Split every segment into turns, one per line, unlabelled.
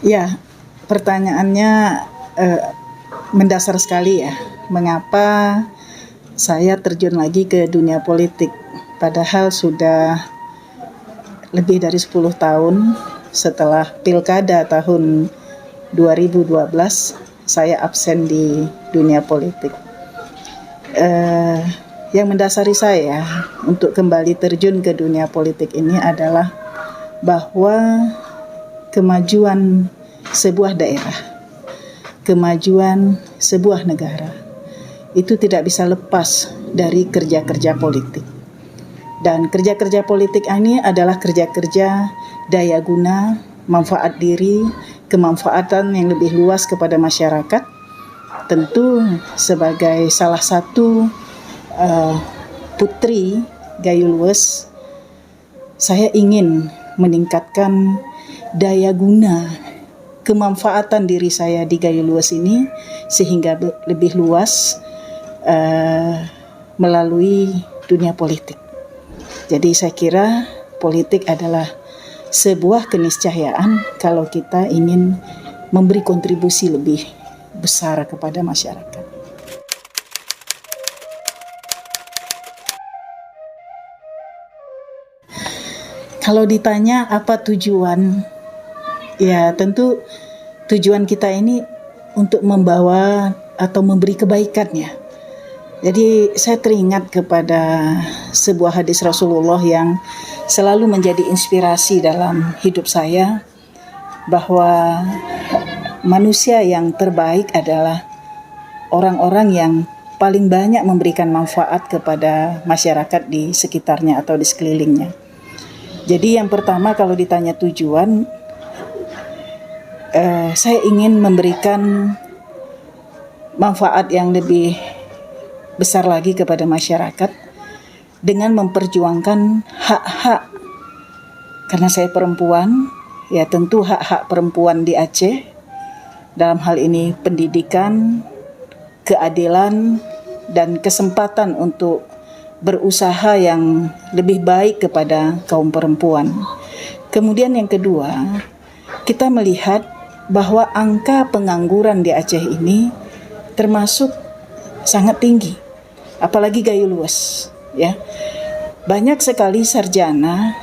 Ya, pertanyaannya eh, mendasar sekali ya. Mengapa saya terjun lagi ke dunia politik? Padahal sudah lebih dari 10 tahun setelah pilkada tahun 2012 saya absen di dunia politik. Yang mendasari saya untuk kembali terjun ke dunia politik ini adalah bahwa kemajuan sebuah daerah, kemajuan sebuah negara itu tidak bisa lepas dari kerja-kerja politik. Dan kerja-kerja politik ini adalah kerja-kerja daya guna, manfaat diri, kemanfaatan yang lebih luas kepada masyarakat. Tentu sebagai salah satu putri Gayo Luwes, saya ingin meningkatkan daya guna kemanfaatan diri saya di Gayo Luwes ini sehingga lebih luas melalui dunia politik. Jadi saya kira politik adalah sebuah keniscayaan kalau kita ingin memberi kontribusi lebih besar kepada masyarakat. Kalau ditanya apa tujuan, ya tentu tujuan kita ini untuk membawa atau memberi kebaikan ya. Jadi saya teringat kepada sebuah hadis Rasulullah yang selalu menjadi inspirasi dalam hidup saya, bahwa manusia yang terbaik adalah orang-orang yang paling banyak memberikan manfaat kepada masyarakat di sekitarnya atau di sekelilingnya. Jadi yang pertama kalau ditanya tujuan, saya ingin memberikan manfaat yang lebih besar lagi kepada masyarakat dengan memperjuangkan hak-hak. Karena saya perempuan, ya tentu hak-hak perempuan di Aceh, dalam hal ini pendidikan, keadilan, dan kesempatan untuk berusaha yang lebih baik kepada kaum perempuan. Kemudian yang kedua, kita melihat bahwa angka pengangguran di Aceh ini termasuk sangat tinggi, apalagi Gayo Luwes ya. Banyak sekali sarjana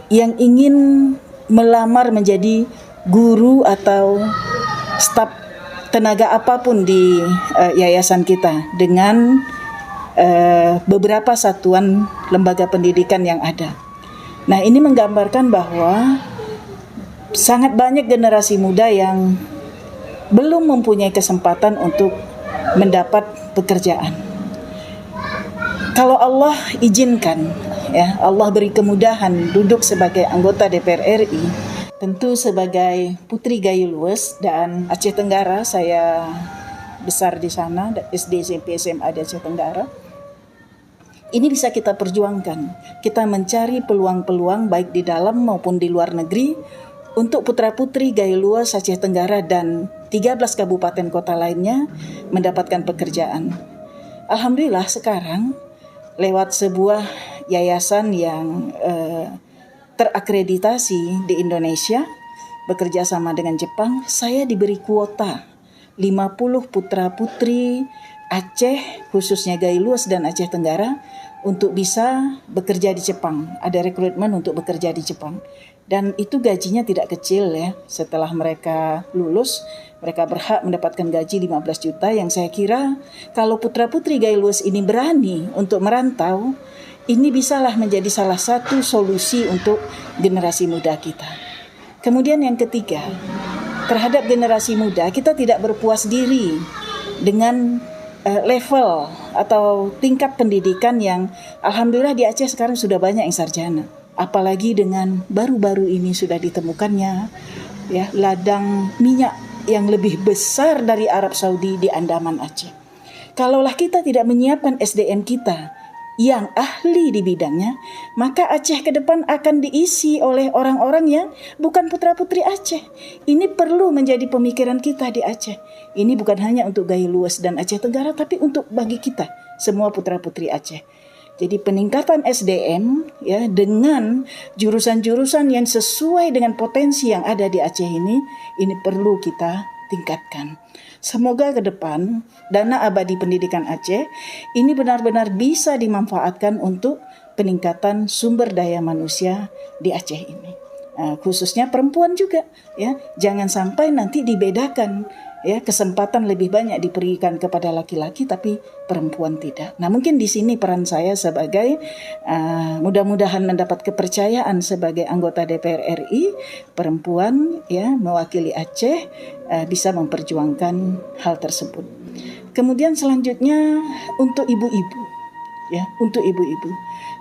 yang ingin melamar menjadi guru atau staf tenaga apapun di yayasan kita dengan beberapa satuan lembaga pendidikan yang ada. Nah, ini menggambarkan bahwa sangat banyak generasi muda yang belum mempunyai kesempatan untuk mendapat pekerjaan. Kalau Allah izinkan, ya, Allah beri kemudahan duduk sebagai anggota DPR RI, tentu sebagai putri Gayo Luwes dan Aceh Tenggara, saya besar di sana, SD, SMP, SMA di Aceh Tenggara. Ini bisa kita perjuangkan. Kita mencari peluang-peluang baik di dalam maupun di luar negeri untuk putra-putri Gayo Luwes Aceh Tenggara dan 13 kabupaten kota lainnya mendapatkan pekerjaan. Alhamdulillah sekarang lewat sebuah yayasan yang terakreditasi di Indonesia, bekerja sama dengan Jepang, saya diberi kuota 50 putra-putri Aceh, khususnya Gayo Luwes dan Aceh Tenggara, untuk bisa bekerja di Jepang. Ada rekrutmen untuk bekerja di Jepang. Dan itu gajinya tidak kecil ya. Setelah mereka lulus, mereka berhak mendapatkan gaji 15 juta yang saya kira kalau putra-putri Gayo Luwes ini berani untuk merantau, ini bisalah menjadi salah satu solusi untuk generasi muda kita. Kemudian yang ketiga, terhadap generasi muda kita tidak berpuas diri dengan level atau tingkat pendidikan yang alhamdulillah di Aceh sekarang sudah banyak yang sarjana. Apalagi dengan baru-baru ini sudah ditemukannya ya ladang minyak yang lebih besar dari Arab Saudi di Andaman Aceh. Kalaulah kita tidak menyiapkan SDM kita yang ahli di bidangnya, maka Aceh ke depan akan diisi oleh orang-orang yang bukan putra-putri Aceh. Ini perlu menjadi pemikiran kita di Aceh. Ini bukan hanya untuk Gayo Luwes dan Aceh Tenggara, tapi untuk bagi kita, semua putra-putri Aceh. Jadi peningkatan SDM ya dengan jurusan-jurusan yang sesuai dengan potensi yang ada di Aceh ini perlu kita tingkatkan. Semoga ke depan dana abadi pendidikan Aceh ini benar-benar bisa dimanfaatkan untuk peningkatan sumber daya manusia di Aceh ini. Khususnya perempuan juga ya, jangan sampai nanti dibedakan ya, kesempatan lebih banyak diberikan kepada laki-laki tapi perempuan tidak. Nah, mungkin di sini peran saya sebagai mudah-mudahan mendapat kepercayaan sebagai anggota DPR RI perempuan ya, mewakili Aceh bisa memperjuangkan hal tersebut. Kemudian selanjutnya untuk ibu-ibu ya, untuk ibu-ibu.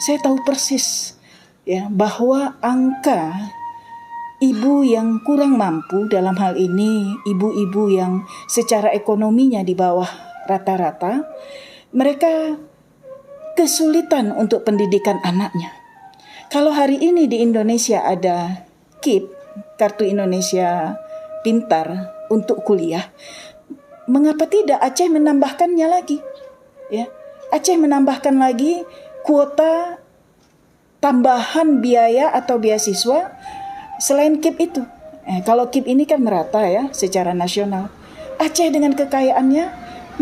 Saya tahu persis ya bahwa angka ibu yang kurang mampu, dalam hal ini ibu-ibu yang secara ekonominya di bawah rata-rata, mereka kesulitan untuk pendidikan anaknya. Kalau hari ini di Indonesia ada KIP, Kartu Indonesia Pintar untuk kuliah, mengapa tidak Aceh menambahkannya lagi? Ya, Aceh menambahkan lagi kuota tambahan biaya atau beasiswa selain KIP itu. Kalau KIP ini kan merata ya secara nasional. Aceh dengan kekayaannya,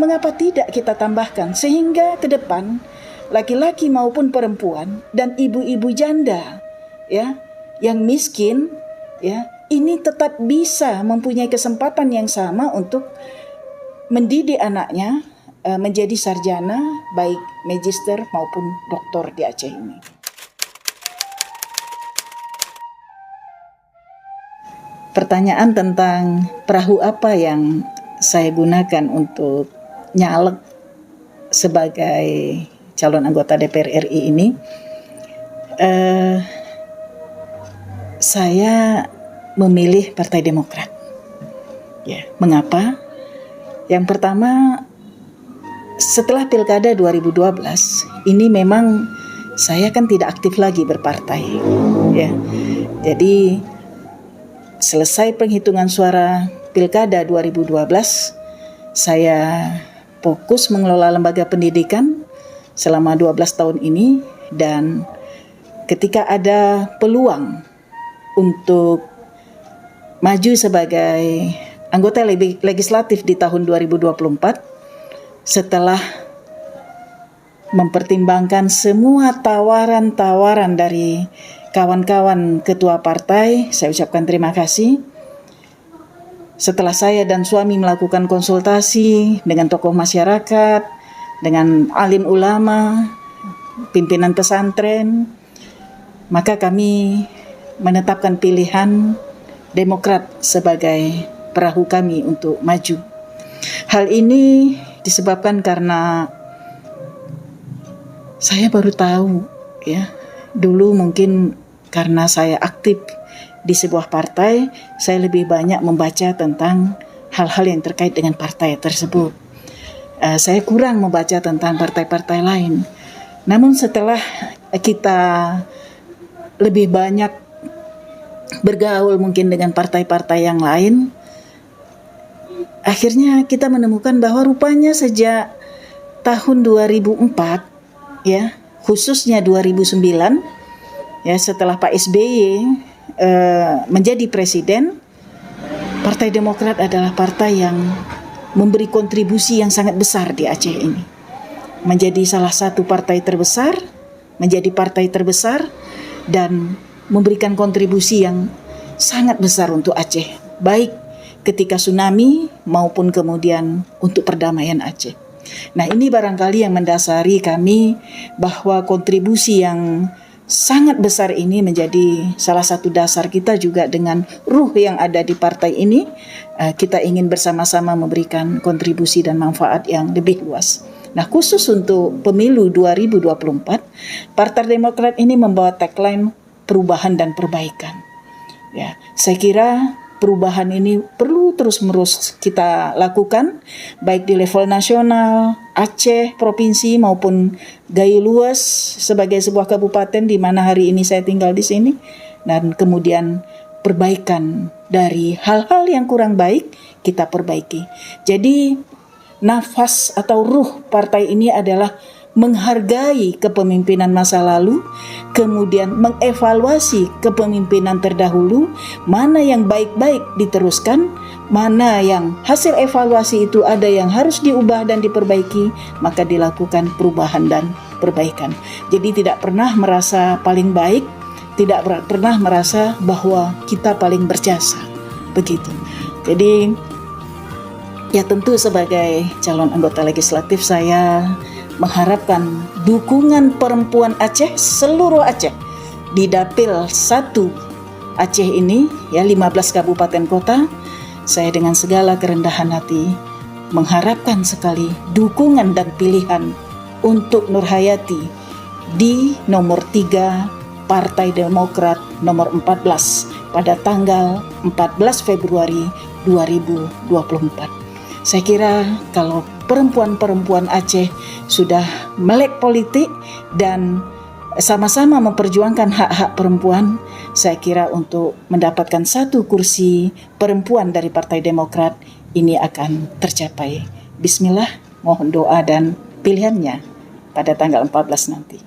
mengapa tidak kita tambahkan sehingga ke depan laki-laki maupun perempuan dan ibu-ibu janda ya yang miskin ya ini tetap bisa mempunyai kesempatan yang sama untuk mendidik anaknya menjadi sarjana baik magister maupun doktor di Aceh ini. Pertanyaan tentang perahu apa yang saya gunakan untuk nyalek sebagai calon anggota DPR RI ini, saya memilih Partai Demokrat. Ya, mengapa? Yang pertama, setelah Pilkada 2012, ini memang saya kan tidak aktif lagi berpartai. Ya, jadi selesai penghitungan suara Pilkada 2012, saya fokus mengelola lembaga pendidikan selama 12 tahun ini, dan ketika ada peluang untuk maju sebagai anggota legislatif di tahun 2024, setelah mempertimbangkan semua tawaran-tawaran dari kawan-kawan ketua partai, saya ucapkan terima kasih. Setelah saya dan suami melakukan konsultasi dengan tokoh masyarakat, dengan alim ulama, pimpinan pesantren, maka kami menetapkan pilihan Demokrat sebagai perahu kami untuk maju. Hal ini disebabkan karena saya baru tahu ya, dulu mungkin karena saya aktif di sebuah partai, saya lebih banyak membaca tentang hal-hal yang terkait dengan partai tersebut. Saya kurang membaca tentang partai-partai lain. Namun setelah kita lebih banyak bergaul mungkin dengan partai-partai yang lain, akhirnya kita menemukan bahwa rupanya sejak tahun 2004 ya, khususnya 2009 ya, setelah Pak SBY menjadi presiden, Partai Demokrat adalah partai yang memberi kontribusi yang sangat besar di Aceh ini. Menjadi salah satu partai terbesar, menjadi partai terbesar, dan memberikan kontribusi yang sangat besar untuk Aceh, baik ketika tsunami maupun kemudian untuk perdamaian Aceh. Nah, ini barangkali yang mendasari kami bahwa kontribusi yang sangat besar ini menjadi salah satu dasar kita juga dengan ruh yang ada di partai ini. Kita ingin bersama-sama memberikan kontribusi dan manfaat yang lebih luas. Nah, khusus untuk pemilu 2024, Partai Demokrat ini membawa tagline perubahan dan perbaikan. Ya, saya kira perubahan ini perlu terus-menerus kita lakukan, baik di level nasional, Aceh, provinsi, maupun Gayo Luas sebagai sebuah kabupaten di mana hari ini saya tinggal di sini, dan kemudian perbaikan dari hal-hal yang kurang baik kita perbaiki. Jadi nafas atau ruh partai ini adalah menghargai kepemimpinan masa lalu, kemudian mengevaluasi kepemimpinan terdahulu, mana yang baik-baik diteruskan, mana yang hasil evaluasi itu ada yang harus diubah dan diperbaiki, maka dilakukan perubahan dan perbaikan. Jadi tidak pernah merasa paling baik, tidak pernah merasa bahwa kita paling berjasa, begitu. Jadi ya tentu sebagai calon anggota legislatif saya mengharapkan dukungan perempuan Aceh, seluruh Aceh, di Dapil 1 Aceh ini, ya 15 kabupaten kota. Saya dengan segala kerendahan hati mengharapkan sekali dukungan dan pilihan untuk Nurhayati di nomor 3 Partai Demokrat nomor 14 pada tanggal 14 Februari 2024. Saya kira kalau perempuan-perempuan Aceh sudah melek politik dan sama-sama memperjuangkan hak-hak perempuan, saya kira untuk mendapatkan 1 kursi perempuan dari Partai Demokrat ini akan tercapai. Bismillah, mohon doa dan pilihannya pada tanggal 14 nanti.